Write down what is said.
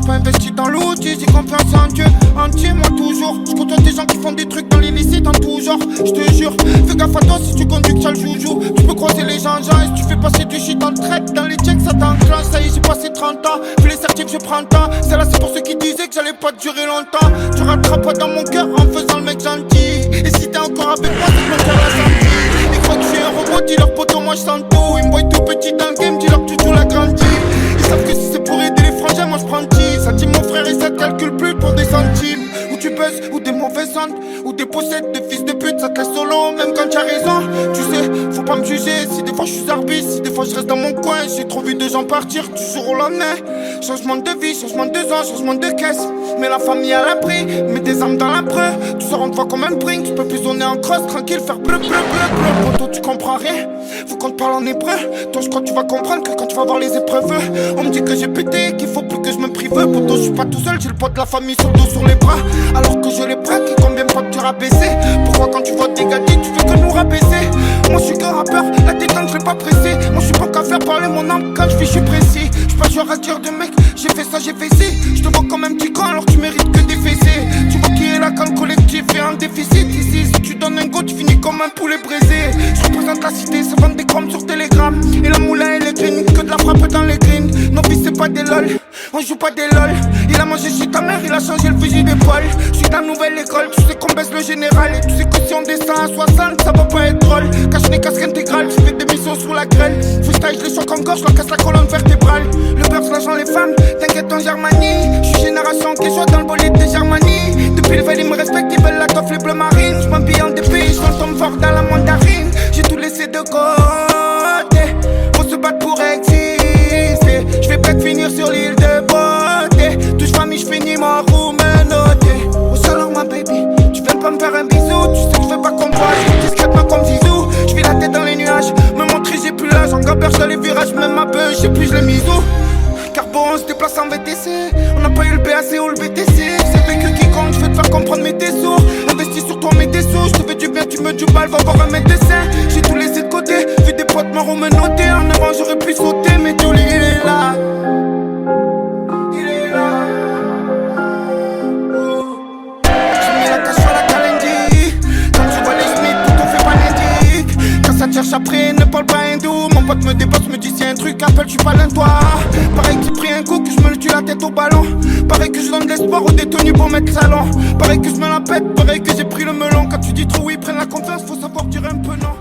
pas investi dans l'outil, j'ai confiance en Dieu, entier moi toujours. Je côtoie des gens qui font des trucs dans l'illicite en tout genre. Je te jure, fais gaffe à toi si tu conduis que t'as le joujou. Tu peux croiser les gens, et si tu fais passer du shit en traite, dans les checks ça t'enclenche. Ça y est, j'ai passé 30 ans, puis les certifs je prends le temps. Celle-là c'est pour ceux qui disaient que j'allais pas durer longtemps. Tu rattrapes pas dans mon cœur en faisant le mec gentil. Et si t'es encore avec moi, c'est que mon cœur l'a senti. Ils croient que je suis un robot, dis leur poteau, moi je sens tout. Ils me voient tout petit dans le game, dis leur que tu joues la grandi. Ils savent que si c'est pour aider les frangins, moi je prends 10. Ça dit mon frère et ça te calcule plus pour des centimes. Ou tu buzzes, ou des mauvaises ondes, ou des possèdes de fils de pute, ça te laisse solo, même quand tu as raison. Tu sais, faut pas me juger, si des fois je suis arbitre, si des fois je reste dans mon coin. J'ai trop vu de gens partir du jour au lendemain. Changement de vie, changement de zone, changement de caisse. Mais la famille à l'abri, mets des armes dans la preu. Tu sors en fois comme un brink, tu peux plus zoner en cross, tranquille, faire bleu, bleu, bleu, bleu. Poto, tu comprends rien, faut qu'on te parle en hébreu. Toi je crois que tu vas comprendre que quand tu vas voir les épreuves. On me dit que j'ai pété, qu'il faut plus que je me prive. Poto, je suis pas tout seul, j'ai le poids de la famille sur le dos, sur les bras. Alors que je les braque, et combien de fois que tu rabaissé. Pourquoi quand tu vois des gadgets, tu fais que nous rabaisser. Moi je suis que rappeur, la détente je l'ai pas pressé. Moi je suis pas qu'à faire parler mon âme, quand je suis précis. Je suis pas genre à dire de mec, j'ai fait ça, j'ai fait ci. Je te vois comme un petit con alors tu mérites que des fessées. Tu vois qui est là quand le collectif est en déficit. Ici si tu donnes un go, tu finis comme un poulet braisé. Je représente la cité, ça vend des chromes sur Telegram. Et la moulin et les green, que de la frappe dans les greens. Nos fils c'est pas des lol, on joue pas des lol. Il a mangé chez ta mère, il a changé le fusil d'épaule. Je suis dans la nouvelle école, tu sais qu'on baisse le général. Et tu sais que si on descend à 60, ça va pas être drôle. Cache les casques intégrales, tu fais des missions sous la grêle. Freestyle, je les choque encore, je leur casse la colonne vertébrale. Le beurre, l'argent, les femmes, t'inquiète en Germanie. Je suis génération qui joue dans le bolide de Germanie. Depuis le veille, ils me respectent, ils veulent la toffe, les bleus marines. Je m'habille en DP, je tombe fort dans la mandarine. J'ai tout laissé de côté, faut se battre pour exister. Je vais peut-être finir sur l'île de beauté. Touche famille, je finis mort ou menotté. Oh salam ma baby, tu viens pas me faire un bisou. Tu sais que je veux pas qu'on me voie, je suis discrètement comme Zizou. Je vis la tête dans les nuages, me montrer j'ai plus l'âge. En gamberge dans les virages, même ma beuh, je sais plus je l'ai mise où. Carbo on se déplace en VTC. On n'a pas eu le BAC ou le BTC. C'est le vécu qui compte, je veux te faire comprendre mes dessous. Investis sur toi mes dessous, je te fais du bien, tu me du mal, va voir un médecin. J'ai tout laissé de côté, vu des potes morts ou me noter. En avant j'aurais pu sauter, mais Jolie il est là. Cherche après, ne parle pas hindou. Mon pote me dépasse, me dit c'est un truc, appelle, je suis pas l'un toi. Pareil qu'il pris un coup, que je me le tue la tête au ballon. Pareil que je donne de l'espoir aux détenus pour mettre salon. Pareil que je me la pète, pareil que j'ai pris le melon. Quand tu dis trop oui, prenne la confiance, faut savoir dire un peu non.